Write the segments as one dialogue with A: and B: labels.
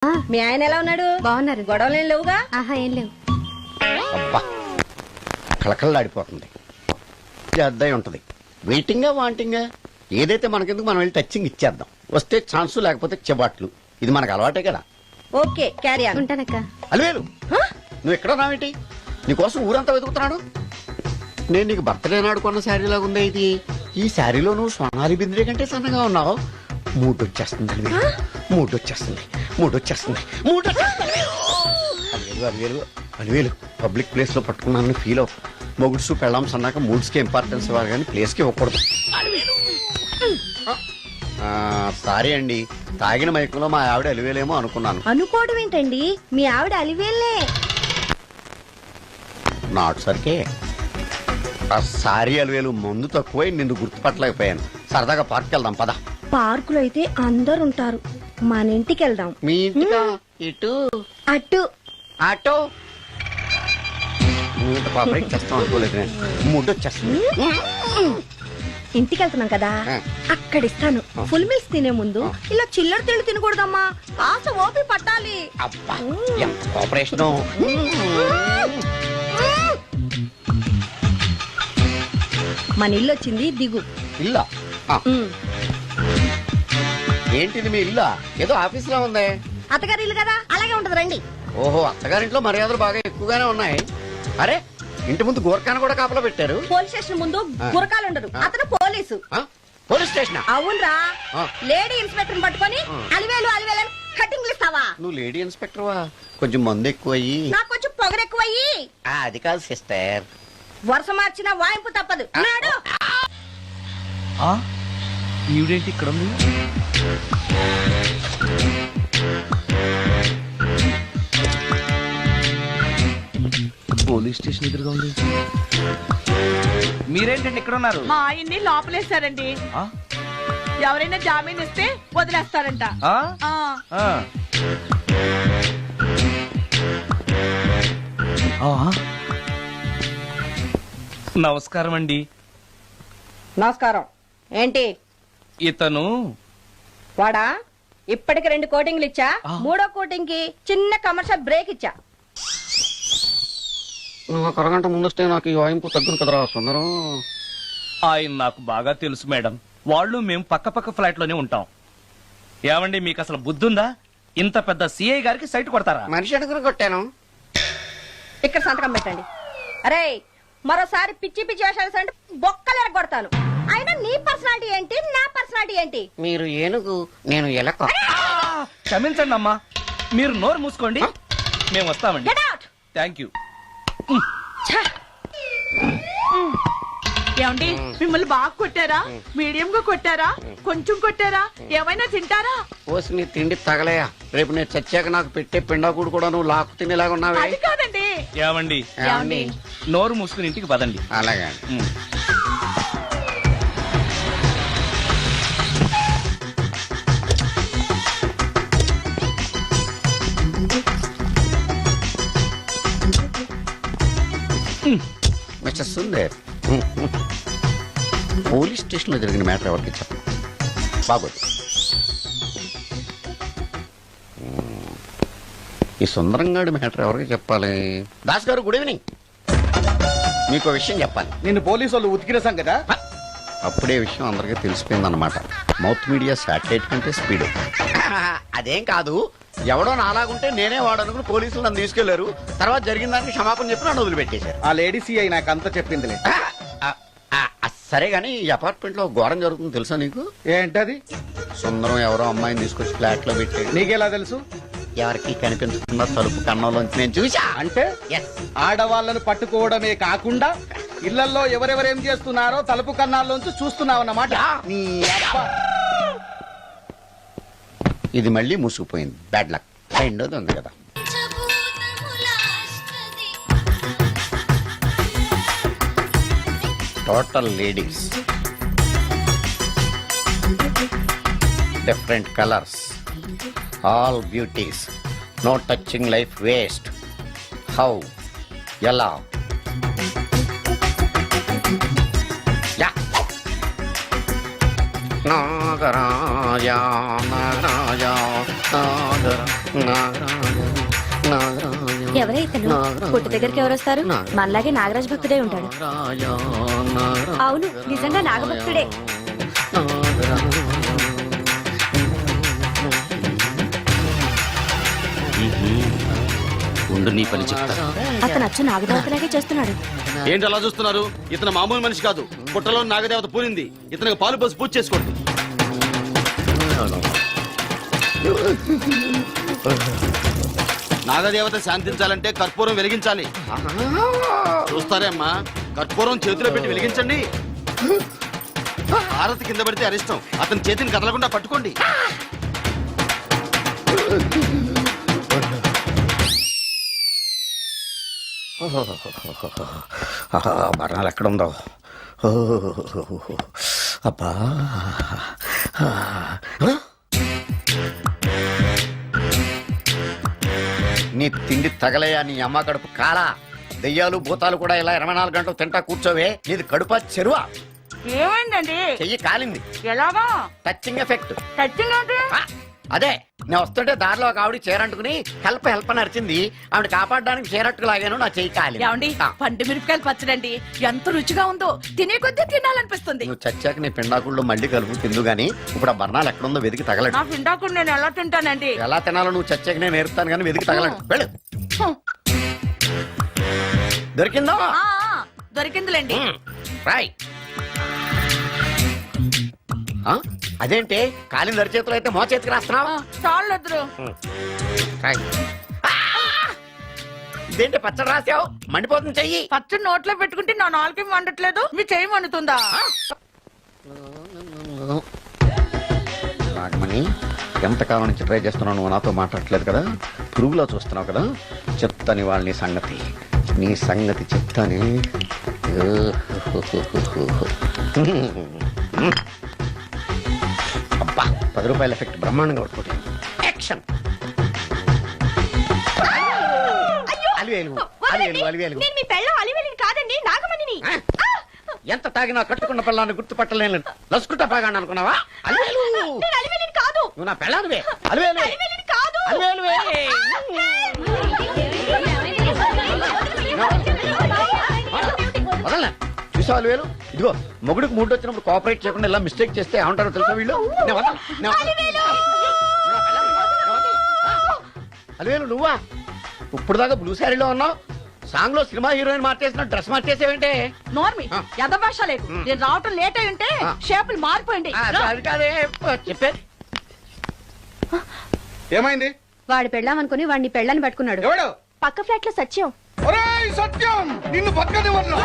A: మీ ఆయన ఎలా ఉన్నాడు?
B: బాగున్నారు.
A: గొడవలు ఏం లేవుగా?
B: ఆహా, ఏం లేవు.
C: అబ్బా కళకళలాడిపోతుంది. అద్దయి ఉంటది. వెయిటింగా వాంటింగా ఏదైతే మనకెందుకు మనం వెళ్ళి టచ్చింగ్ ఇచ్చేద్దాం. వస్తే ఛాన్సు లేకపోతే చెబాట్లు. ఇది మనకు అలవాటే కదా.
A: Okay, carry on.
B: ఉంటానక్క.
C: అలివేలు నువ్వు ఎక్కడ రావేంటి? నీకోసం ఊరంతా వెతుకుతున్నాడు. నేను నీకు బర్త్డే నాడు కొన్న శారీ లాగా ఉందే ఇది. ఈ శారీలో నువ్వు సోనాలి బింద్రే కంటే సన్నగా ఉన్నావు. మూడొచ్చేస్తుంది అలివేలు, మూడొచ్చేస్తుంది, మూడొచ్చేస్తుంది, మూడొచ్చేస్తుంది. అలివేలు అలివేలు పబ్లిక్ ప్లేస్ లో పట్టుకున్నానని ఫీల్ అవు. మొగుడ్సు పెళ్ళాం సన్నాక మూడ్స్ కి ఇంపార్టెన్స్ ఇవ్వాలి కానీ ప్లేస్ కి ఇవ్వకూడదు. సారీ అండి, తాగిన మైకంలో మా ఆవిడ అలివేలేమో అనుకున్నాను.
A: అనుకోవడం ఏంటండి, మీ ఆవిడ అలివేలే.
C: నాట్ సరికే సారీ అలివేలు, మందు తక్కువై నిన్ను గుర్తుపట్టలేకపోయాను. సరదాగా పార్క్ వెళ్దాం పద.
A: పార్కులో అయితే అందరు ఉంటారు, మన ఇంటికి వెళ్దాం.
C: మీ ఇంటికా? ఇటు
A: అటు
C: ఆటో పాప చేస్తాం అనుకోలేదు నేను. మూడొచ్చేస్తుంది.
A: ఇంటికి వెళ్తున్నాం కదా, అక్కడ ఇస్తాను. ఫుల్ మీల్స్ తినే ముందు ఇలా చిల్లర తిండి తినకూడదమ్మా, కాస్త ఓపి పట్టాలి.
C: అబ్బా ఎంత కోఆపరేషన్.
A: మన ఇల్లు వచ్చింది, దిగు.
C: ఇల్లా? ఏంటిది మీ ఇల్లా? ఏదో ఆఫీస్ లో ఉంది.
A: అత్తగారి ఇల్లు కదా, అలాగే ఉంటది, రండి.
C: ఓహో, అత్తగారింట్లో మర్యాదలు బాగా ఎక్కువగానే ఉన్నాయి. అరే ఇంటి ముందు గోర్ఖాను కూడా కాపలా పెట్టారు.
A: పోలీస్ స్టేషన్ ముందు గురకాలు ఉండరు, అతను పోలీసు.
C: Police station?
A: అవునరా. లేడీ ఇన్స్పెక్టర్ పట్టుకొని అలివేలు అలివేలు కటింగ్లు ఇస్తావా?
C: నువ్వు లేడీ ఇన్స్పెక్టర్ వా? కొంచెం మందు ఎక్కువయ్యి.
A: నాకు కొంచెం పొగరు ఎక్కువయ్యి.
C: అది కాదు సిస్టర్,
A: వరుస మార్చిన వాయింపు తప్పదు. నాడు
D: ఈవిడేంటి ఇక్కడ ఉంది? పోలీస్ స్టేషన్ ఎదురుగా ఉంది. మీరేంటండి ఇక్కడ ఉన్నారు?
E: మా ఆయన్ని లోపలేస్తారండి. ఎవరైనా జామీన్ ఇస్తే వదిలేస్తారంట.
D: నమస్కారం అండి.
A: నమస్కారం. ఏంటి
D: ఇతను?
A: వాడా? ఇప్పటికి 2 కోటింగ్లు ఇచ్చా, 3వ కోటింగ్ కి చిన్న కమర్షియల్ బ్రేక్ ఇచ్చా.
C: నువ్వు ఒక అరగంట ముందొస్తే నాకు ఈ వాయింపు తగ్గును కదరా సుందరం.
D: ఆయన నాకు బాగా తెలుసు మేడం. వాళ్ళు మేము పక్క పక్క ఫ్లాట్ లోనే ఉంటాం. ఏమండి మీకు అసలు బుద్ధుందా? ఇంత పెద్ద సిఐ గారికి సైట్ కొడతారా?
C: మనిషి అడుగురు కొట్టాను.
A: ఇక్కడ సంతకం పెట్టండి. అరే మరోసారి పిచ్చి పిచ్చి వేషాలు అంటే బొక్కలు ఎరగొడతాను. అయినా నీ పర్సనాలిటీ ఏంటి, నా పర్సనాలిటీ ఏంటి?
C: మీరు ఏనుగు, నేను ఎలక.
D: క్షమించండి అమ్మా, మీరు నోరు మూసుకోండి, మేము వస్తామండి. Thank you.
E: ఏమండి మిమ్మల్ని బాగా కొట్టారా, మీడియం గా కొట్టారా, కొంచెం కొట్టారా, ఏమైనా తింటారా?
C: పోసి నీ తిండి తగలయా. రేపు నేను చచ్చాక నాకు పెట్టే పిండాకుడు కూడా నువ్వు లాక్కు తినేలాగా ఉన్నావే.
E: అది కాదండి.
D: ఏమండి నోరు మూసుకుని ఇంటికి పదండి.
C: అలాగే. మిస్టర్ సుందర్, పోలీస్ స్టేషన్ లో జరిగిన మ్యాటర్ ఎవరికి చెప్పండి. బాగోదు. ఈ సుందరంగాడి మ్యాటర్ ఎవరికి చెప్పాలి? దాస్ గారు గుడ్ ఈవినింగ్. మీకు విషయం చెప్పాలి.
F: నిన్ను పోలీసు వాళ్ళు ఉతికిరేసాం కదా.
C: అప్పుడే విషయం అందరికీ తెలిసిపోయిందన్నమాట. మౌత్ మీడియా శాటిలైట్ కంటే స్పీడ్. అదేం కాదు, ఎవడో నాలాగుంటే నేనే వాడనుకుని పోలీసులు నన్ను తీసుకెళ్లారు. తర్వాత జరిగిన దానికి క్షమాపణ చెప్పి నన్ను వదిలిపెట్టేశారు.
F: ఆ లేడీ సిఐ నాకు అంతా చెప్పిందిలే.
C: సరే గానీ ఈ అపార్ట్మెంట్ లో ఘోరం జరుగుతుంది తెలుసా నీకు?
F: ఏంటది?
C: సుందరం ఎవరో అమ్మాయిని తీసుకొచ్చి ఫ్లాట్ లో పెట్టి.
F: నీకెలా తెలుసు?
C: ఎవరికి కనిపించకుండా తలుపు కన్నంలోంచి నేను చూసా.
F: అంటే ఆడవాళ్లను పట్టుకోవడమే కాకుండా ఇళ్లలో ఎవరెవరేం చేస్తున్నారో తలుపు కన్నాల్లోంచి చూస్తున్నావన్నమాట.
C: ఇది మళ్ళీ మూసుకుపోయింది. Bad luck. రెండోది ఉంది కదా. Total ladies, different colours, all beauties, no touching life waste. How? ఎలా? నాగరాజా నాగరాజా నాగరా
B: ఎవరే ఇతను పుట్టు దగ్గరికి ఎవరు వస్తారు మనలాగే నాగరాజ్ భక్తుడే ఉంటాడు అవును నిజంగా నాగభక్తుడే
G: ఉండు నీ పని చెప్తా.
B: అతను అచ్చు నాగదేవతలాగే చేస్తున్నాడు
G: ఏంటి అలా చూస్తున్నారు? ఇతను మామూలు మనిషి కాదు. పుట్టలో నాగదేవత పూరింది. ఇతనికి పాలు పోసి పూజ చేసుకోండి. నాగదేవత శాంతించాలంటే కర్పూరం వెలిగించాలి. చూస్తారే అమ్మా, కర్పూరం చేతిలో పెట్టి వెలిగించండి. హారతి కింద పడితే అరిష్టం. అతని చేతిని కదలకుండా పట్టుకోండి.
C: మరణాలు ఎక్కడుందో అబ్బా. నీ తిండి తగలయా నీ అమ్మ కడుపు కాలా. దెయ్యాలు భూతాలు కూడా ఇలా 24 గంటలు తింటా కూర్చోవే. నీది కడుపా చెరువా?
E: ఏమైందండి?
C: చెయ్యి కాలింది.
E: ఎలాగా?
C: Touching effect.
E: టచింగ్ అంటే?
C: అదే నేను వస్తుంటే దారిలో ఒక ఆవిడ చీరంటుకుని హెల్ప్ అని అరిచింది. ఆవిడ కాపాడడానికి చీరట్టుకు లాగాను, నా చెయ్యి కాలి.
E: ఏమండి, పండు మిరపకాయలు పచ్చడండి ఎంత రుచిగా ఉందో, తినే కొద్దీ తినాలనిపిస్తుంది.
C: నువ్వు చచ్చాక నీ పిండాకుళ్ళు మళ్ళీ కలుపు తిందు గానీ ఇప్పుడు ఆ బర్ణాలు ఎక్కడుందో వెతికి తగలడు.
E: నా పిండాకుడు నేను ఎలా తింటానండి?
C: ఎలా తినాలో నువ్వు చచ్చాక నేను నేర్పుతాను కానీ వెతికి తగలడు. వెళ్ళు. దొరికిందో?
E: దొరికిందిలేండి.
C: రాయ్. అదేంటి కాలింది అరిచేతులు అయితే మో చేతికి రాస్తున్నావా?
E: చాలు వద్దురు.
C: ఇదేంటి పచ్చడి రాసావు? మండిపోతుంది చెయ్యి.
E: పచ్చడి నోట్లో పెట్టుకుంటే నా నాలుగు వండట్లేదు, మీ చెయ్యి వండుతుందా?
C: నాగమణి, ఎంతకాలం నుంచి ట్రై చేస్తున్నావు, నువ్వు నాతో మాట్లాడట్లేదు కదా, పురుగులో చూస్తున్నావు కదా, చెప్తాను వాళ్ళ నీ సంగతి చెప్తానే. అబ్బా, 10 రూపాయల ఎఫెక్ట్ బ్రహ్మాండంగా కొట్టుకుంటే యాక్షన్.
A: కాదండి, నాగమణిని.
C: ఎంత తాగినా కట్టుకున్న పిల్లాన్ని గుర్తుపట్టలేను. లసుకుంటా పాగాను అనుకున్నావా? అలివేలు
A: కాదు,
C: నువ్వు నా పిల్లానివే. అలివేలు
A: కాదు.
C: అలివేలువే. వదలనా? చూసావు అలివేలు? ఇదిగో మొగుడికి మూడు వచ్చినప్పుడు కోఆపరేట్ చేయకుండా ఇలా మిస్టేక్ చేస్తే ఏమంటారో తెలుసా వీళ్ళు? అలివేలు నువ్వా? ఇప్పుడు దాకా బ్లూ శారీలో ఉన్నావు, సాంగ్ లో సినిమా హీరోయిన్ మార్చేసిన డ్రెస్ మార్చేసేవంటే?
E: నోర్మి యథభాష లేదు. నేను రావటం లేట్ అయి ఉంటే షేపులు మారిపోయింది.
C: అది కాదే చెప్పేది.
F: ఏమైంది?
A: వాడు పెళ్ళామనుకుని వాడిని పెళ్ళని పట్టుకున్నాడు.
F: ఎవడు?
A: పక్క ఫ్లాట్ లో సత్యం.
F: ఒరేయ్ సత్యం, నిన్ను పక్కనివ్వను.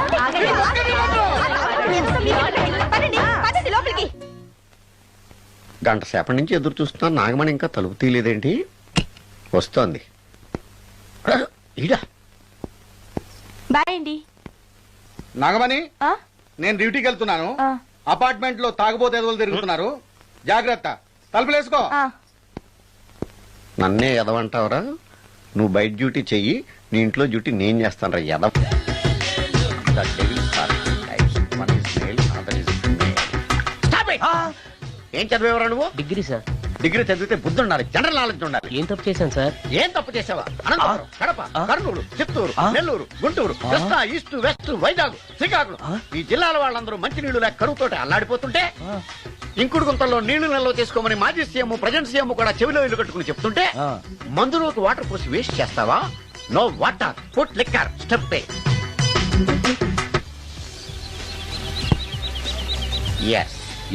A: లోపలికి.
C: గంట సేపటి నుంచి ఎదురు చూస్తున్నాను, నాగమణి ఇంకా తలుపు తీయలేదేంటి? వస్తోంది. ఈడా
A: బాయ్ అండి.
F: నాగమణి, నేను డ్యూటీకి వెళ్తున్నాను. అపార్ట్మెంట్ లో తాగుబోతే ఎదవలు తిరుగుతున్నారు, జాగ్రత్త. తలుపులేసుకో.
C: నన్నే ఎదవంటావురా? నువ్వు బయట డ్యూటీ చెయ్యి, నీ ఇంట్లో డ్యూటీ నేను చేస్తాను రా ఎదవ. ఏం చదివేవరా నువ్వు?
H: Degree sir.
C: డిగ్రీ చదివితే బుద్ధి ఉండాలి, జనరల్ నాలెడ్జ్ ఉండాలి.
H: ఏం తప్పు చేశాను సార్?
C: ఏం తప్పు చేసావా? అనంతపురం, కడప, కర్నూలు, చిత్తూరు, నెల్లూరు, గుంటూరు, కృష్ణా, ఈస్ట్, వెస్ట్, వైజాగ్, శ్రీకాకుళం, ఈ జిల్లాల వాళ్ళందరూ మంచినీళ్లు లేక కరువుతోటి అల్లాడిపోతుంటే ఇంకుడు గుంతల్లో నీళ్లు నిల్వ చేసుకోమని మాజీ సీఎం, ప్రజెంట్ సీఎం కూడా చెవిలో ఇల్లు కట్టుకుని చెప్తుంటే మందులోకి వాటర్ పోసి వేస్ట్ చేస్తావా? No water, put liquor, step.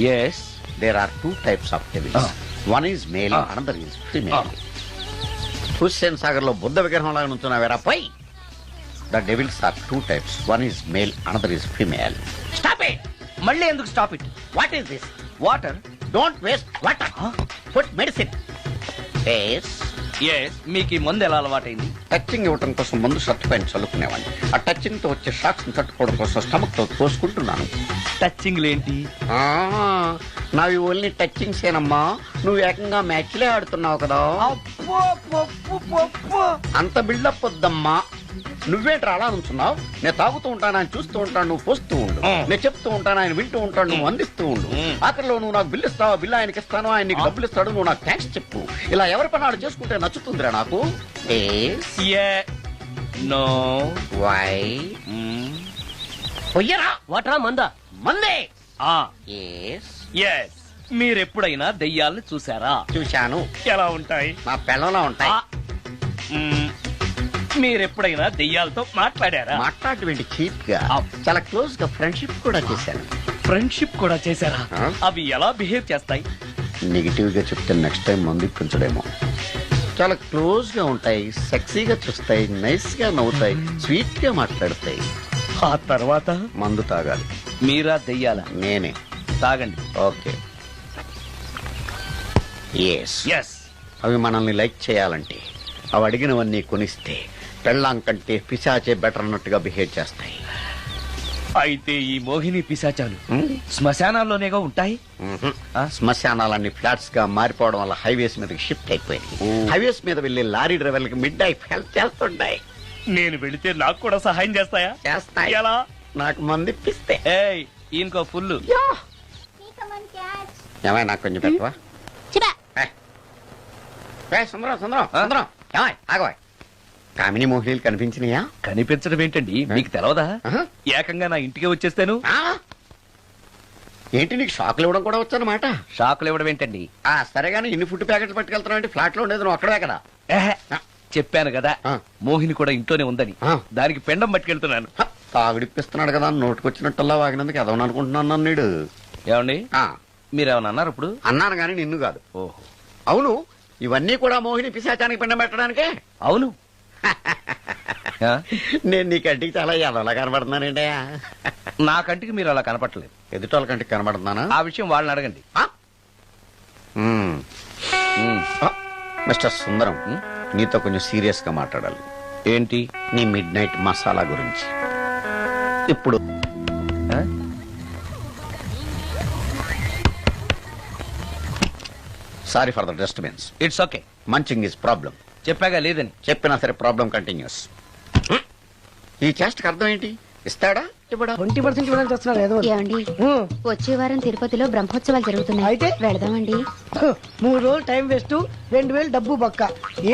C: Yes, there are 2 types of devils. One is male, another is female. Hussain Sagar లో బుద్ధ విగ్రహం లాగా నుంచున్నావేరా పై. The devils are 2 types. One is male, another is female. Stop it!
D: మళ్ళీ ఎందుకు stop it?
C: What is this?
D: Water.
C: Don't waste water. Put medicine. Yes.
D: మీకు ఈ మందు ఎలా అలవాటైంది?
C: టచింగ్ ఇవ్వటం కోసం ముందు షర్ట్ పైన చల్లుకునేవాడిని. ఆ టచింగ్ తో వచ్చే షాక్స్ ని తట్టుకోవడం కోసం స్టమక్ తో పోసుకుంటున్నాను.
D: టచింగ్ ఏంటి?
C: నావి ఓన్లీ టచింగ్స్ ఏనమ్మా. నువ్వు ఏకంగా మ్యాచ్లే ఆడుతున్నావు కదా. అంత బిల్డప్ వద్దమ్మా. నువ్వేంట్రా అలా నుంచున్నావు? నేను తాగుతూ ఉంటాను, ఆయన చూస్తూ ఉంటాను, నువ్వు పోస్తూ ఉండు. నేను చెప్తూ ఉంటాను, ఆయన వింటూ ఉంటాడు, నువ్వు అందిస్తూ ఉండు. ఆఖరిలో నువ్వు నాకు బిల్లు ఇస్తావా, బిల్లు ఆయనకి ఇస్తాను, ఆయన నీకు డబ్బులు ఇస్తాడు, నువ్వు నాకు థ్యాంక్స్ చెప్పు. ఇలా ఎవరి పని ఆడు చేసుకుంటే నచ్చుతుందిరా నాకు.
D: నో
C: వై పొయ్యరా
H: వాటరా మందా
C: మందే.
D: ఎస్ మీరెప్పుడైనా దెయ్యాల్ని చూసారా?
C: చూశాను.
D: ఎలా ఉంటాయి?
C: మా పిల్లలా ఉంటాయి.
D: మీరెప్పుడైనా దెయ్యాలతో మాట్లాడారా?
C: మాట్లాడేటువంటి చీప్ గా చాలా క్లోజ్ గా ఫ్రెండ్షిప్ కూడా చేశాను.
D: ఫ్రెండ్షిప్ కూడా చేశారా? అవి ఎలా బిహేవ్ చేస్తాయి?
C: నెగిటివ్ గా చెప్తే నెక్స్ట్ టైం మందు ఇప్పించడేమో. చాలా క్లోజ్ గా ఉంటాయి, సెక్సీగా చూస్తాయి, నైస్ గా నవ్వుతాయి, స్వీట్ గా మాట్లాడతాయి.
D: ఆ తర్వాత
C: మందు తాగాలి.
D: మీరా దెయ్యాల?
C: నేనే.
D: తాగండి.
C: ఓకే. ఎస్.
D: ఎస్.
C: అవి మనల్ని లైక్ చేయాలంటే అవి అడిగినవన్నీ కొనిస్తే పెళ్ళాం కంటే పిశాచే బెటర్ అన్నట్టుగా బిహేవ్ చేస్తాయి.
D: అయితే ఈ మోహిని పిశాచాలు శ్మశానాల్లోనేగా ఉంటాయి?
C: శ్మశానాలన్నీ ఫ్లాట్స్ గా మారిపోవడం వల్ల హైవేస్ మీదకి షిఫ్ట్ అయిపోయింది. హైవేస్ మీద వెళ్లి లారీ డ్రైవర్లకి మిడ్ నైట్ హెల్ప్ చేస్తుంటాయి.
D: నేను వెళితే నాకు కూడా సహాయం చేస్తాయా?
C: చేస్తాయి.
D: ఎలా?
C: నాకు మంది ఇప్పిస్తే.
D: ఏయ్ ఈయనకో ఫుల్.
C: ఏమై నాకు కొంచెం పెట్టవా? సుందరం సుందరం సుందరం ఏమై ఆగవా? కామిని మోహినీలు కనిపించినాయా?
D: కనిపించడం ఏంటండి, మీకు తెలవదా? ఏకంగా నా ఇంటికి వచ్చేస్తాను.
C: ఏంటి నీకు షాకులు ఇవ్వడం కూడా వచ్చానమాట?
D: షాకులు ఇవ్వడం ఏంటండి?
C: సరేగాని ఇన్ని ఫుడ్ ప్యాకెట్లు పట్టుకెళ్తున్నావు? ఫ్లాట్ లో ఉండేది నువ్వు అక్కడే కదా.
D: చెప్పాను కదా మోహిని కూడా ఇంట్లోనే ఉందని. దానికి పెండం పట్టుకెళ్తున్నాను.
C: తాగుడిప్పిస్తున్నాడు కదా, నోటుకొచ్చినట్టల్లా వాగినందుకు ఎదవని అనుకుంటున్నాను నీడు.
D: ఏమండి మీరేమన్నా అన్నారు ఇప్పుడు?
C: అన్నాను గాని నిన్ను కాదు.
D: ఓహో
C: అవును, ఇవన్నీ కూడా మోహిని పిశాచానికి పిండం పెట్టడానికే.
D: అవును.
C: నేను నీ కంటికి చాలా ఎదవలా కనబడుతున్నానండి.
D: నా కంటికి మీరు అలా కనపడలేదు.
C: ఎదుటోళ్ళ కంటికి కనబడుతున్నానా?
D: ఆ విషయం వాళ్ళని అడగండి.
C: మిస్టర్ సుందరం, నీతో కొంచెం సీరియస్ గా మాట్లాడాలి.
D: ఏంటి?
C: నీ మిడ్ నైట్ మసాలా గురించి. ఇప్పుడు sorry for the disturbance.
D: It's okay.
C: Munching is problem.
D: చెప్పాగా లేదని.
C: చెప్పినా సరే ప్రాబ్లం కంటిన్యూస్. ఈ చేష్టకి అర్థం ఏంటి? ఇస్తాడా ఇవ్వడా?
H: 20% ఇవ్వడానికి వస్తున్నారు ఏదో.
B: ఏమండి వచ్చే వారం తిరుపతిలో బ్రహ్మోత్సవాలు జరుగుతున్నాయి.
H: అయితే?
B: వెళదామండి.
H: 3 రోజులు టైం వేస్ట్, 2000 డబ్బు బొక్క.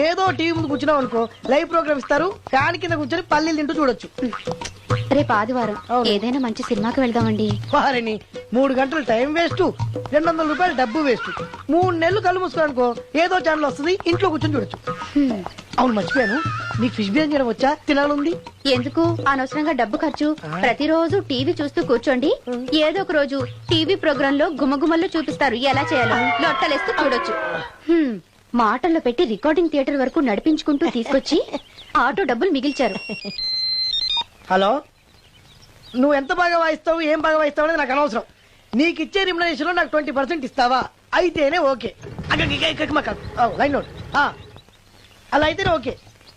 H: ఏదో టీవీ ముందు కూర్చున్నావు అనుకో, లైవ్ ప్రోగ్రామ్ ఇస్తారు, ఫ్యాన్ కింద కూర్చొని పల్లీలు తింటూ చూడొచ్చు.
B: రేపు ఆదివారం ఏదైనా మంచి సినిమాకి వెళ్దామండి.
H: వారిని 3 గంటలు టైం వేస్ట్, 200 రూపాయలు డబ్బు వేస్ట్. 3 నెలలు కళ్ళు మూసుకోనుకో, ఏదో ఛానల్ వస్తుంది, ఇంట్లో కూర్చొని చూడొచ్చు. అవును మర్చిపోయాను, నీకు ఫిష్ బిర్యానీ చేయడం వచ్చా? తినాలుంది.
B: ఎందుకు అనవసరంగా డబ్బు ఖర్చు? ప్రతిరోజు టీవీ చూస్తూ కూర్చోండి, ఏదో ఒక రోజు టీవీ ప్రోగ్రామ్ లో గుమగుమల్లో చూపిస్తారు ఎలా చేయాలో. లొట్టలేస్తూ చూడొచ్చు. మాటల్లో పెట్టి రికార్డింగ్ థియేటర్ వరకు నడిపించుకుంటూ తీసుకొచ్చి ఆటో డబ్బులు మిగిల్చారు.
H: హలో, నువ్వు ఎంత బాగా వాయిస్తావు, ఏం బాగా వాయిస్తావు అనేది నాకు అనవసరం. నీకు ఇచ్చే రిమ్యునరేషన్ లో నాకు 20% ఇస్తావా? అయితేనే ఓకే. Line note. అలా అయితేనే ఓకే.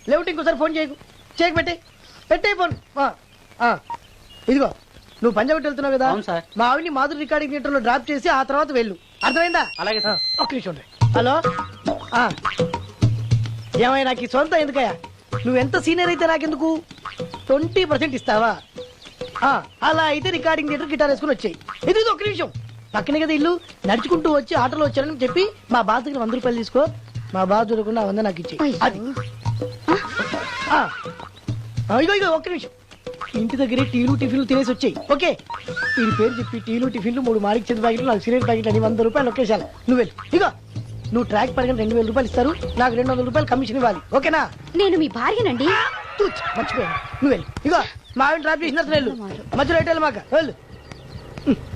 H: లేవుటి ఇంకోసారి ఫోన్ చేయకు. పెట్టే ఫోన్. ఇదిగో నువ్వు పంజాబ్ వెళ్తున్నావు కదా, మా ఆవిని మాధురి రికార్డింగ్ థియేటర్ లో డ్రాప్ చేసి ఆ తర్వాత వెళ్ళు. అర్థమైందా? అలాగే. ఒక్క నిమిషం. హలో, ఏమై నాకు ఈ సొంత ఎందుకయ్యా? నువ్వెంత సీనియర్ అయితే నాకెందుకు? 20% ఇస్తావా? అలా అయితే రికార్డింగ్ థియేటర్ గిటార్ వేసుకుని వచ్చాయి. ఇది ఒక్క నిమిషం. పక్కనే కదా ఇల్లు, నడుచుకుంటూ వచ్చి ఆటోలో వచ్చారని చెప్పి మా బాస్ దగ్గర 100 రూపాయలు తీసుకో. మా బాస్ దొరకకుండా 100 నాకు ఇచ్చి. అది ఇగో ఒక్క నిమిషం. ఇంటి దగ్గరే టీలు టిఫిన్లు తినేసి వచ్చాయి. ఓకే, వీడి పేరు చెప్పి టీలు టిఫిన్లు 3 మారికి చెంది ప్యాకెట్లు, 4 సిగరెట్ ప్యాకెట్లు అని 100 రూపాయలు ఒకేసారి. నువ్వు వెళ్ళు. ఇగో నువ్వు ట్రాక్ పరిగణ 2000 రూపాయలు ఇస్తారు, నాకు 200 రూపాయలు కమిషన్ ఇవ్వాలి. ఓకేనా?
B: నేను మీ భార్యనండి.
H: మర్చిపోయాను. నువ్వు వెళ్ళు. ఇగో మా ఆవిడ డ్రాప్ చేసిన వెళ్ళు, మధ్యలో ఎట్టాలి మాకు వెళ్ళు.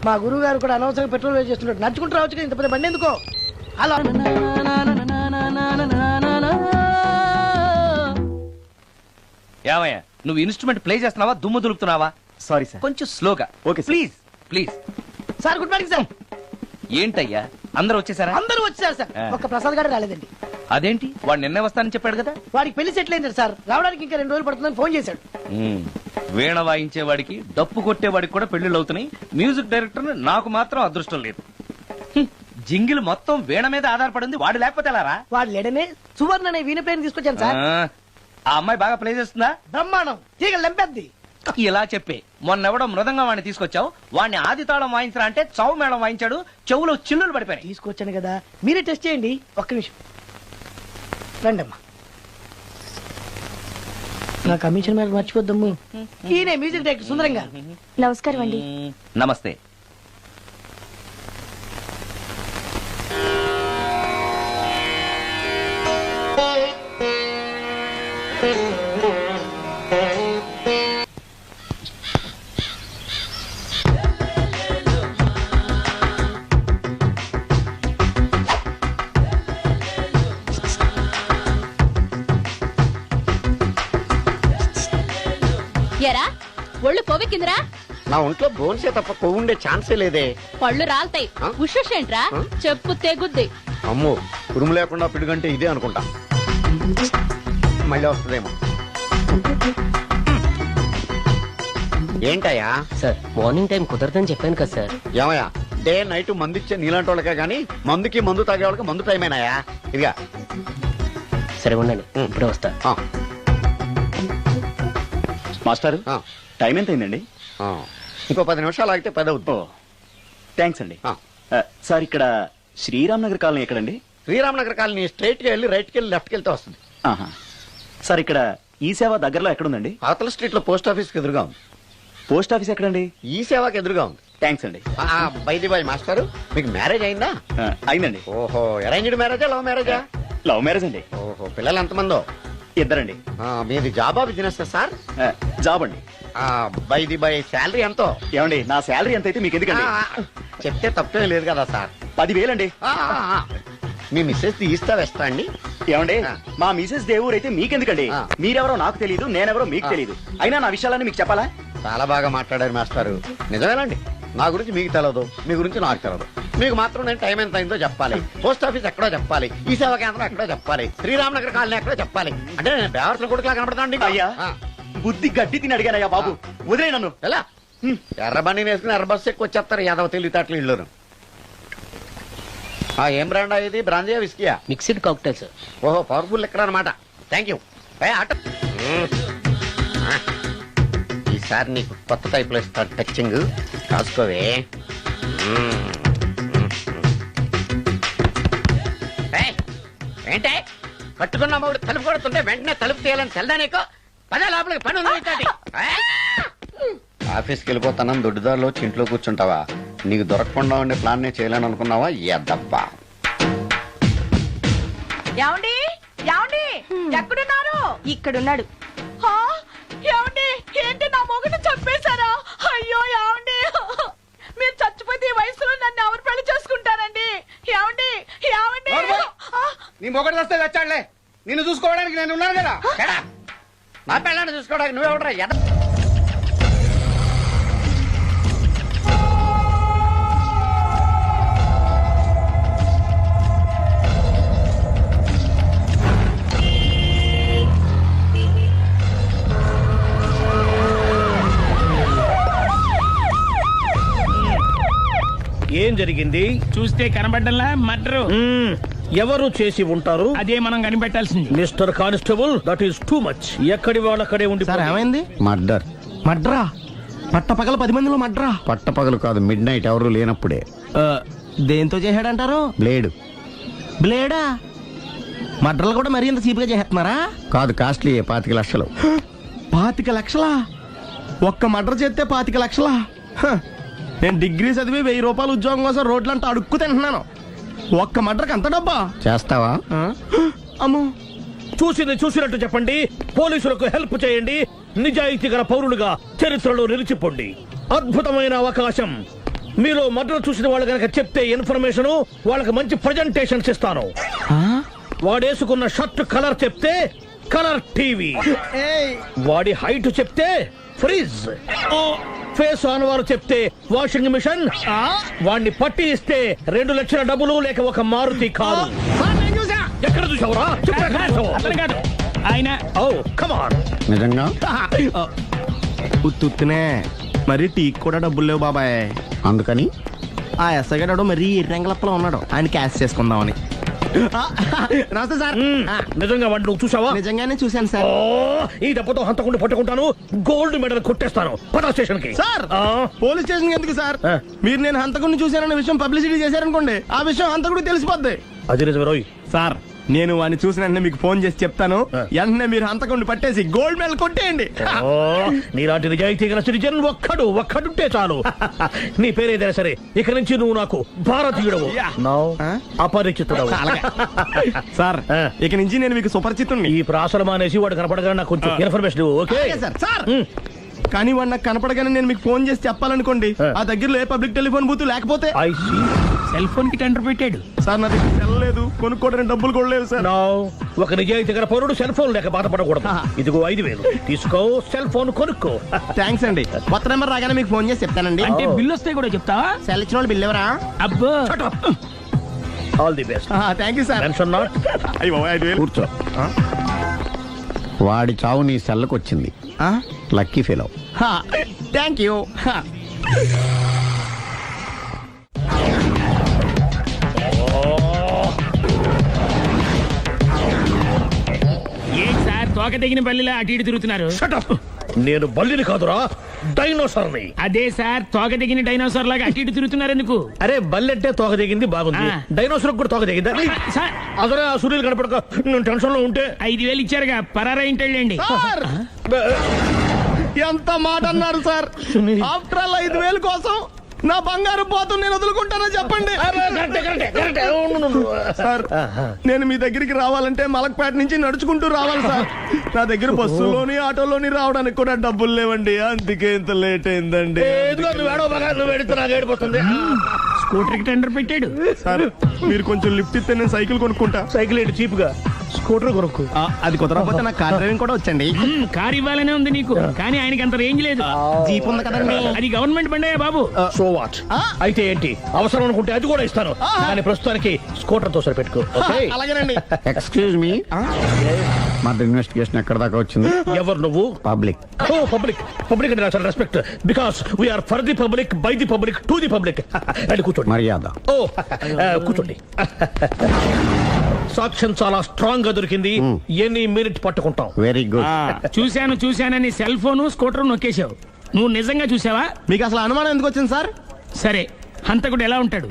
H: మా గురువు గారు కూడా అనవసరంగా పెట్రోల్ వేస్ట్ చేస్తున్నాడు. నడుచుకుంటూ రావచ్చు కదా, ఇంత పెద్ద బండి ఎందుకో. అలా
D: ఏమయ్యా నువ్వు ఇన్స్ట్రుమెంట్ ప్లే చేస్తున్నావా, దుమ్ము దులుపుతున్నావా?
I: Sorry sir.
D: కొంచెం స్లోగా.
I: Okay sir.
D: Please please.
H: Sir good morning sir.
D: ఏంటయ్యా అందరూ వచ్చేసారా?
H: అందరూ వచ్చారు సార్, ఒక్క ప్రసాద్ గారు రాలేదండి.
D: అదేంటి, వాడు నిన్నే వస్తానని చెప్పాడు కదా.
H: వాడికి పెళ్లి సెటిల్ అయింది సార్, రావడానికి ఇంకా 2 రోజులు పడుతుందని ఫోన్ చేశాడు.
D: వీణ వాయించేవాడికి డప్పు కొట్టేవాడికి కూడా పెళ్లిళ్ళు అవుతున్నాయి. మ్యూజిక్ డైరెక్టర్ నాకు మాత్రం అదృష్టం లేదు. జింగిల్ మొత్తం వీణ మీద ఆధారపడింది, వాడు లేకపోతే ఎలారా?
H: వాడు లేడనే సువర్ణ అనే వీణ ప్లేయర్ తీసుకొచ్చాను సార్.
D: ఆ అమ్మాయి బాగా ప్లే చేస్తుందా?
H: బ్రహ్మాండం, తీగ లెంపెద్ది.
D: ఇలా చెప్పి మొన్నెవడో మృదంగం వాడిని తీసుకొచ్చావు, వాడిని ఆది తాళం వాయించరా అంటే చౌ మేళం వాయించాడు, చెవులో చిల్లులు పడిపోయాయి.
H: తీసుకొచ్చాను కదా, మీరే టెస్ట్ చేయండి. ఒక్క నిమిషం రండమ్మా. నా కమిషన్ మీద మర్చిపోద్దమ్ము. ఈయనే మ్యూజిక్ డైరెక్టర్ సుందరం గారు.
B: నమస్కారం అండి.
D: నమస్తే.
B: ఎరా ఒళ్ళు కొవ్వెక్కిందిరా?
C: నా ఒంట్లో బోన్సే తప్ప కొవ్వు ఉండే ఛాన్సే లేదే.
B: పళ్ళు రాల్తాయి.
C: ఆ?
B: ఉషేంట్రా?
C: ఆ?
B: చెప్పు తెగుద్ది.
C: అమ్మో, ఉరుము లేకుండా పిడుగంటే ఇదే అనుకుంటా. మళ్ళీ వస్తుందేమో. ఏంటయ్యా?
I: సార్ మార్నింగ్ టైం కుదరదని చెప్పాను కదా సార్.
C: ఏమయ్యా, డే నైట్ మందు ఇచ్చే నీలాంటి వాళ్ళకే గానీ మందుకి మందు తాగే వాళ్ళకి మందు టైం అయినాయా? ఇదిగా
I: సరే ఉండండి, ఇప్పుడే వస్తా.
J: మాస్టర్
C: ఆ,
J: టైం ఎంత అయిందండి?
C: ఆ. ఇంకో 10 నిమిషాలు ఆగితే 10 అవుతుంది.
J: థ్యాంక్స్ అండి.
C: ఆ.
J: సార్ ఇక్కడ శ్రీరామ్ నగర్ కాలనీ ఎక్కడండి?
C: శ్రీరామ్ నగర్ కాలనీ స్ట్రైట్ గా వెళ్ళి రైట్ కి వెళ్ళి లెఫ్ట్ కి వెళ్తే వస్తుంది.
J: ఆహా. సార్ ఇక్కడ ఈ సేవ దగ్గరలో ఎక్కడుందండి?
C: అవతల స్ట్రీట్ లో పోస్ట్ ఆఫీస్ కి ఎదురుగా ఉంది.
J: పోస్ట్ ఆఫీస్ ఎక్కడండి?
C: ఈ సేవకి ఎదురుగా ఉంది.
J: థ్యాంక్స్ అండి.
C: బైది బాయ్ మాస్టారు, మీకు మ్యారేజ్ అయిందా?
J: అయిందండి.
C: ఓహో, అరేంజ్డ్ మ్యారేజా లవ్ మ్యారేజా?
J: లవ్ మ్యారేజ్ అండి.
C: ఓహో, పిల్లలు ఎంతమందో?
J: ఇద్దరండి.
C: మీది జాబా బిజినెస్ సార్?
J: జాబ్ అండి.
C: బైది బాయ్ శాలరీ ఎంతో?
J: ఏమండి, నా శాలరీ ఎంత అయితే మీకు ఎందుకండి?
C: చెప్తే తప్పేం లేదు కదా సార్.
J: 10,000 అండి.
C: మీ మిస్సెస్ తీస్తా వేస్తా అండి.
J: ఏమండి,
C: ఆ.
J: మా మిసెస్ దేవూర్ అయితే మీకెందుకండి?
C: ఆ.
J: మీరెవరో నాకు తెలియదు, నేనెవరో మీకు తెలియదు. అయినా నా విషయాలన్నీ మీకు చెప్పాలా?
C: చాలా బాగా మాట్లాడారు మాస్టారు. నిజమేనండి, నా గురించి మీకు తెలియదు, మీ గురించి నాకు తెలియదు. మీకు మాత్రం నేను టైం ఎంత అయిందో చెప్పాలి, పోస్ట్ ఆఫీస్ ఎక్కడో చెప్పాలి, ఈ సేవా కేంద్రం ఎక్కడో చెప్పాలి, శ్రీరామ్ నగర్ కాలనీ ఎక్కడో చెప్పాలి. అంటే నేను బేవర్స్ కొడుకులా కనబడతాండి.
J: అయ్యా, బుద్ధి గడ్డి తిని అడిగానయ్యా బాబు, వదిలే నన్ను.
C: ఎలా ఎర్ర బండి వేసుకుని ఎర్ర బస్సు ఎక్కువ వచ్చేస్తారు యాదవ తెలివితేటలు ఇల్లును. ఏం బ్రాండా ఇది? బ్రాంజియా విస్కియా?
I: Mixed cocktail sir.
C: ఓహో, పవర్ఫుల్ ఎక్కడ అనమాట. Thank you. ఆటో ఈసారి నీకు కొత్త టైప్లో ఇస్తాను టచ్చింగ్, కాసుకోవే. ఏంటే కట్టుకున్న మూడు తలుపు కొడుతుంటే వెంటనే తలుపు తీయాలని తెల్దా నీకు? పదే లోపలికి పని ఉంది. ఆఫీస్కి వెళ్ళిపోతానని దొడ్డుదారిలో ఇంట్లో కూర్చుంటావా? నీకు దొరకకుండా ఉండే ప్లాన్ నేను చేయలేను అనుకున్నావా? ఎద్దబ్బా.
E: ఏమండి ఏమండి ఎక్కడున్నారు?
B: ఇక్కడున్నాడు.
E: హా? ఏమండి, ఏంటి నా మొగుడు చంపేశారా? అయ్యో ఏమండి, మీరు చచ్చిపోతే ఈ వయసులో నన్ను ఎవరు పెళ్లి చేసుకుంటారండి? ఏమండి ఏమండి?
F: నీ మొగడు వస్తే వచ్చాడులే, నిన్ను చూసుకోవడానికి నేను ఉన్నాను కదా.
C: ఎడా? నా పిల్లని చూసుకోవడానికి నువ్వెవడరా?
K: ఏం జరిగింది?
L: చూస్తే కనబడ్డంలా మర్డరు.
K: ఎవరు చేసి ఉంటారు?
L: అదే మనం కనిపెట్టాల్సింది.
K: Mister constable, that is too much. ఎక్కడి వాళ్ళక్కడే ఉండి.
L: ఏమైంది?
C: మర్డర్.
L: మడ్రా? పట్ట పగల 10 మందిలో మడ్రా?
C: పట్టపగలు కాదు, మిడ్ నైట్ ఎవరు లేనప్పుడే.
L: దేంతో చేశాడంటారు?
C: బ్లేడ్.
L: బ్లేడా? మడ్రలు కూడా మరీ ఇంత చీప్గా చేస్తున్నారా?
C: కాదు, కాస్ట్లీ 25 లక్షలు.
L: 25 లక్షలా? ఒక్క మడ్ర చేస్తే 25 లక్షలా? నేను డిగ్రీ చదివి 1000 రూపాయలు ఉద్యోగం కోసం రోడ్లంతా అడుక్కు తింటున్నాను. ఒక్క మడ్రకు అంత డబ్బా?
C: చేస్తావా?
L: అమ్మో,
K: చూసింది చూసినట్టు చెప్పండి. పోలీసులకు హెల్ప్ చేయండి. నిజాయితీ గల పౌరులుగా చరిత్రలో నిలిచిపోండి. అద్భుతమైన అవకాశం. మీలో మర్డర్ చూసిన వాళ్ళు కనుక చెప్తే ఇన్ఫర్మేషన్, వాళ్ళకి మంచి ప్రజెంటేషన్స్ ఇస్తాను. వాడేసుకున్న షర్ట్ కలర్ చెప్తే కలర్ టీవీ, వాడి హైట్ చెప్తే ఫ్రిజ్, ఫేస్ ఆన్ వారు చెప్తే వాషింగ్ మిషన్, వాడిని పట్టి ఇస్తే 2 లక్షల డబ్బులు లేక ఒక మారుతి కారు. ఎక్కడ చూసావురా?
L: ఆయన
C: నిజంగా
L: ఉత్తునే మరి టీకి కూడా డబ్బులు లేవు బాబాయ్.
C: అందుకని
L: ఆ ఎస్ఐ గారు మరీ ఎర్రంగలప్పలో ఉన్నాడు, ఆయన క్యాష్ చేసుకుందామని. నమస్తే సార్
K: నిజంగా వాడిని నువ్వు చూసావా?
L: నిజంగానే చూశాను సార్.
K: ఈ దెబ్బతో హంతకుండా పట్టుకుంటాను, గోల్డ్ మెడల్ కొట్టేస్తాను. పద స్టేషన్ కి.
L: సార్ పోలీస్ స్టేషన్ ఎందుకు సార్? మీరు నేను హంతకుడిని చూశానన్న విషయం పబ్లిసిటీ చేశారనుకోండి, ఆ విషయం హంతకుడికి తెలిసిపోద్ది.
K: అది నిజమే రోయ్.
L: సార్ నేను వాడిని చూసిన వెంటనే మీకు ఫోన్ చేసి చెప్తాను. వెంటనే మీరు హంతకుడిని పట్టేసి గోల్డ్ మెడల్ కొట్టేయండి.
K: నీలాంటి నిజాయితీ గల సిటిజన్ ఒక్కడుంటే చాలు. నీ పేరేదైనా సరే, ఇక నుంచి నువ్వు నాకు భారతీయుడవు, అపరిచితుడవు.
L: సార్ ఇక నుంచి నేను మీకు సుపరిచితుడిని.
K: ఈ ప్రాసలు మానేసి వాడు కనపడగా నాకు కొంచెం ఇన్ఫర్మేషన్. Okay
L: sir. సార్ కానీ వాడు నాకు కనపడగానే నేను మీకు ఫోన్ చేసి చెప్పాలనుకోండి, ఆ దగ్గరలో ఏ పబ్లిక్ టెలిఫోన్ బూత్ లేకపోతే.
K: సెల్ ఫోన్ కి టెండర్ పెట్టాడు
L: సార్. నా దగ్గర సెల్ లేదు, కొనుక్కోవడానికి డబ్బులు కూడా లేవు సార్.
K: ఒక నిజాయితీ గల పౌరుడు సెల్ ఫోన్ లేక బాధపడకూడదు. ఇదిగో 5,000 తీసుకో, సెల్ ఫోన్ కొనుక్కో.
L: థ్యాంక్స్ అండి. కొత్త నెంబర్ రాగానే మీకు ఫోన్ చేసి చెప్తానండి.
I: అంటే బిల్లు వస్తే కూడా చెప్తావా?
L: సెల్ ఇచ్చిన వాళ్ళు బిల్ ఎవరా?
I: అబ్బో
K: all the best.
L: Thank you sir.
K: Tension not.
L: అయ్యో 5,000.
C: కూర్చో. వాడి చావు నీ సెల్లకు వచ్చింది. Lucky fellow.
L: Thank you.
I: ఏం సార్ తోక తెగిన బల్లిలా అటు ఇటు తిరుగుతున్నారు?
K: నేను బల్లిని కాదురా, డైనోసార్ని.
I: అదే సార్ తోక తెగిన డైనోసార్ లాగా అటు ఇటు తిరుగుతున్నారు ఎందుకు?
K: అరే బల్లెట్టే తోక దిగింది బాగుంది, డైనోసార్ కూడా తోక దిగిందా?
I: సార్
K: అసలే ఆ సూర్యులు కనపడక నేను టెన్షన్ లో ఉంటే
I: 5,000 ఇచ్చారుగా, పరారా ఇంటండి.
L: ఎంత మాట అన్నారు సార్? ఆఫ్టర్ ఆల్ 5,000 కోసం నా బంగారు పోతు నేను వదులుకుంటానని చెప్పండి. సార్ నేను మీ దగ్గరికి రావాలంటే మలక్పేట నుంచి నడుచుకుంటూ రావాలి సార్. నా దగ్గర బస్సులోని ఆటోలోని రావడానికి కూడా డబ్బులు లేవండి, అందుకే ఇంత లేట్ అయిందండి.
I: స్కూటర్ కి టెండర్ పెట్టాడు
L: సార్. మీరు కొంచెం లిఫ్ట్ ఇస్తే నేను సైకిల్ కొనుక్కుంటా.
K: సైకిల్ ఏంటి చీప్ గా, స్కూటర్ కొనుక్కు.
L: అది కుదరకపోతే నాకు కార్ డ్రైవింగ్ కూడా వచ్చండి.
I: కార్ ఇవ్వాలనే ఉంది నీకు, కానీ ఆయనకి అంత రేంజ్ లేదు.
L: జీప్ ఉంది కదండి.
I: అది గవర్నమెంట్ బండయా బాబు.
K: So what? అయితే ఏంటి, అవసరం అనుకుంటే అది కూడా ఇస్తాను, కానీ ప్రస్తుతానికి స్కూటర్ తో సరిపెట్టుకో.
L: అలాగేనండి.
C: ఎక్స్క్యూజ్ మీ, మర్డర్ ఇన్వెస్టిగేషన్ ఎక్కడ దాకా వచ్చింది?
K: ఎవరు నువ్వు?
C: పబ్లిక్.
K: ఓ పబ్లిక్. పబ్లిక్ అంటే నాకు respect, because we are for the public, by the public, to the public. అండి కూర్చోండి.
C: మర్యాద.
K: ఓ కూర్చోండి. సాక్ష్యం చాలా స్ట్రాంగ్ గా దొరికింది, ఎనీ మినిట్ పట్టుకుంటాం.
C: Very good.
I: చూశానని సెల్ ఫోన్ స్కూటర్ నొక్కేశావు. నువ్వు నిజంగా చూసావా?
L: మీకు అసలు అనుమానం ఎందుకు వచ్చింది సార్?
I: సరే, హంతకుడు ఎలా ఉంటాడు?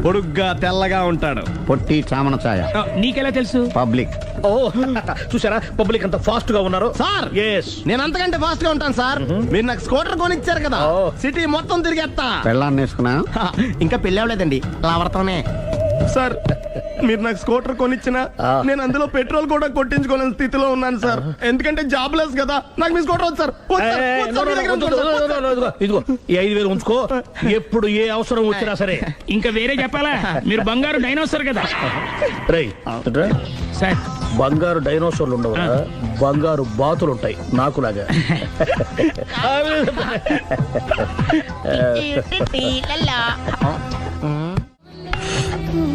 L: పొడుగ్గా తెల్లగా ఉంటాడు.
C: పొట్టి చామన ఛాయ.
I: నీకెలా తెలుసు?
C: పబ్లిక్.
K: ఓ చూసారా పబ్లిక్ అంత ఫాస్ట్ గా ఉన్నారు
L: సార్.
K: ఎస్,
L: నేను అంతకంటే ఫాస్ట్ గా ఉంటాను సార్. మీరు నాకు స్కూటర్ కొనిచ్చారు కదా, సిటీ మొత్తం తిరిగేస్తా.
C: పెళ్ళాన్ని వేసుకున్నా?
L: ఇంకా పెళ్ళి అవ్వలేదండి, లావర్తోనే. సార్ మీరు నాకు స్కూటర్ కొనిచ్చిన నేను అందులో పెట్రోల్ కూడా కొట్టించుకోలేని స్థితిలో ఉన్నాను సార్. ఎందుకంటే జాబ్ లెస్ కదా, నాకు మీ స్కూటర్ వద్దు సార్.
K: ఇదిగో ఈ 5,000 ఉంచుకో, ఎప్పుడు ఏ అవసరం వచ్చినా సరే.
I: ఇంకా వేరే చెప్పాలా? మీరు బంగారు డైనోసార్ కదా.
K: రేయ్
I: సార్
K: బంగారు డైనోసార్లు ఉండవు, బంగారు బాతులు ఉంటాయి నాకులాగా.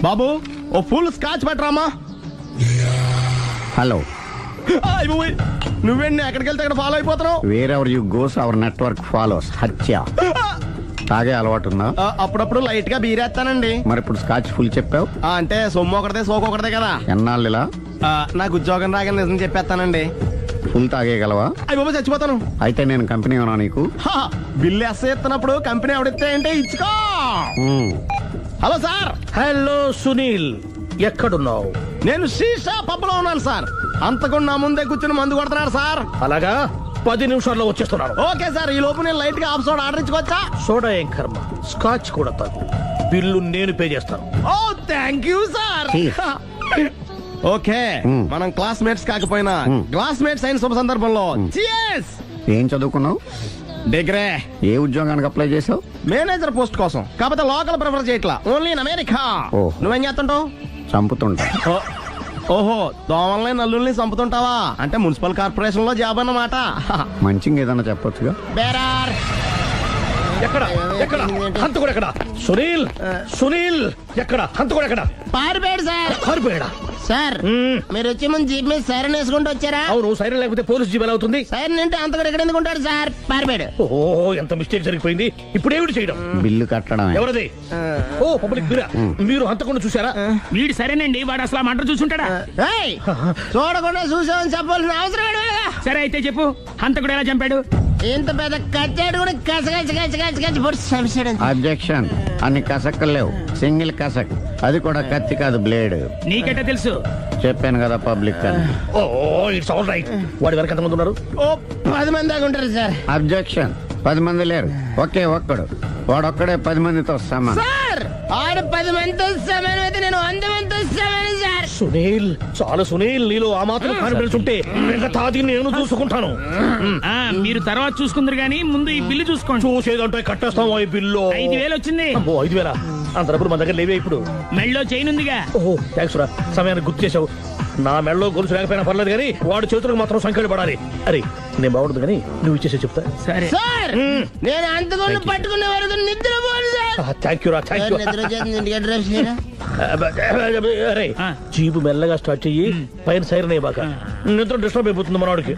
L: బాబు ఓ ఫుల్ స్కాచ్ పెట్టరామా.
C: హలో.
L: నువ్వేండి ఎక్కడికి వెళ్తే అక్కడ ఫాలో అయిపోతున్నావు?
C: Wherever you goes our network follows. హత్య. తాగే అలవాటు ఉందా?
L: అప్పుడప్పుడు లైట్ గా బీరేస్తానండి.
C: మరి ఇప్పుడు స్కాచ్ ఫుల్ చెప్పావు
L: అంటే సొమ్ము ఒకటిదే సోకు ఒకటిదే కదా.
C: ఎన్నాళ్ళు ఇలా?
L: నాకు ఉద్యోగం రాగానే నిజం చెప్పేస్తానండి.
C: ఫుల్ తాగేయగలవా?
L: అయ్యి బాబా చచ్చిపోతాను.
C: అయితే నేను కంపెనీ ఉన్నా నీకు?
L: బిల్లు ఎస్ ఎత్తినప్పుడు కంపెనీ ఎవడితే అంటే ఇచ్చుకో. Hello sir.
K: హలో సునీల్, ఎక్కడున్నావు?
L: నేను శీషా పబ్లో ఉన్నాను సార్. అంతకుండా నా ముందే కూర్చుని మందు కొడుతున్నాడు సార్.
K: అలాగా, 10 నిమిషాల్లో వచ్చేస్తున్నాను.
L: Okay sir. ఈ లోపు నేను లైట్ గా హాఫ్ సోడా ఆర్డర్ ఇచ్చుకోవచ్చా?
K: సోడా ఏం కర్మ, స్కాచ్ కూడా తాగు. బిల్లు నేను పే చేస్తాను.
L: ఓ థ్యాంక్ యూ సార్. ఓకే, మనం క్లాస్మేట్స్ కాకపోయినా క్లాస్మేట్స్ అయిన శుభ సందర్భంలో cheers.
C: ఏం చదువుకున్నావు?
L: డిగ్రీ.
C: ఏ ఉద్యోగానికి అప్లై చేసావు?
L: మేనేజర్ పోస్ట్ కోసం. కాకపోతే లోకల్ ప్రిఫర్ చేయట్లా, ఓన్లీ ఇన్ అమెరికా. నువ్వేం చేస్తుంటావు?
C: చంపుతుంటా.
L: ఓహో, దోమల్ని నల్లుల్ని చంపుతుంటావా? అంటే మున్సిపల్ కార్పొరేషన్ లో జాబ్ అన్నమాట.
C: మంచిగా ఏదన్నా చెప్పొచ్చుగా.
L: బేరార్
K: ఎక్కడ ఎక్కడ హంతకుడు ఎక్కడ సునీల్ సునీల్ ఎక్కడ హంతకుడు ఎక్కడ
L: పారిపోయాడు సార్.
K: పారిపోయాడా
L: సార్ మీరు వచ్చే ముందు జీప్ మీద సైరన్ వేసుకుంటూ వచ్చారా?
K: అవును సైరన్ లేకపోతే పోలీస్ జీబ్ ఎలా అవుతుంది?
L: సైరన్ అంటే అంతకుడు ఎక్కడ ఎందుకు ఉంటాడు సార్? పారిపోయాడు.
K: ఓ ఎంత మిస్టేక్ జరిగిపోయింది. ఇప్పుడు ఏమిటి చేయడం?
C: బిల్లు కట్టడం
K: ఎవరిది? ఓ పబ్లిక్ మీరా? మీరు హంతకుండా చూసారా?
I: వీడు సరేనండి, వాడు అసలు ఆ మర్డర్ చూసుంటాడా?
L: ఏయ్, చూడకుండా చూసామని చెప్పాల్సిన అవసరం ఏంటి?
I: సరే అయితే చెప్పు, హంతకుడు ఎలా చంపాడు?
L: ఇంత పెద్ద కచ్చాడు కూడా కచ్చ పొడి చంపేశాడు.
C: అబ్జెక్షన్. అన్ని కసక్కులు లేవు, సింగిల్ కసక్, అది కూడా కత్తి కాదు బ్లేడ్.
I: నీకెట్టా తెలుసు?
C: చెప్పాను కదా పబ్లిక్ అని.
K: Oh it's all right. వాడి వరకు ఎంతమంది ఉన్నారు?
L: ఓ 10 మంది దాకా ఉంటారు సార్.
C: అబ్జెక్షన్. 10 మంది లేరు, ఒకే ఒక్కడు. వాడొక్కడే 10 మందితో సమానం.
L: సార్ ఆడు 10 మందితో సమానం అయితే నేను 100 మందితో సమానం సార్.
K: సునీల్ చాలా సునీల్, నీలో ఆ మాత్రం కాన్ఫిడెన్స్ ఉంటే మిగతాది నేను చూసుకుంటాను.
I: ఆ, మీరు తర్వాత చూసుకుందరు గానీ ముందు ఈ బిల్లు చూసుకోండి.
K: చూసేదంటే కట్టేస్తాం ఈ బిల్లు.
I: 5,000 వచ్చింది.
K: అమ్మో 5,000? అంత డబ్బులు మన దగ్గర లేవే ఇప్పుడు.
I: మెళ్ళో చైన్ ఉందిగా.
K: ఓహో థ్యాంక్స్ రా, సమయానికి గుర్తు చేసావు. నా మెడలో గొలుసు లేకపోయినా పర్లేదు కానీ వాడి చేతులకు మాత్రం సంఖ్యలు పడాలి. అరే నేను బాగుండదు కానీ నువ్వు ఇచ్చేసే చెప్తా.
I: సరే
L: సార్ నేను అంతకుండా పట్టుకునే వరకు నిద్రపోను సార్.
K: థ్యాంక్ యూ రా, థ్యాంక్ యూ.
L: నిద్ర వచ్చేది ఇంటికి అడ్రస్ చేయరా?
K: అరే జీబు మెల్లగా స్టార్ట్ చెయ్యి, పైన సైరన్ అయ్యాక నిద్ర డిస్టర్బ్ అయిపోతుంది మనవాడికి.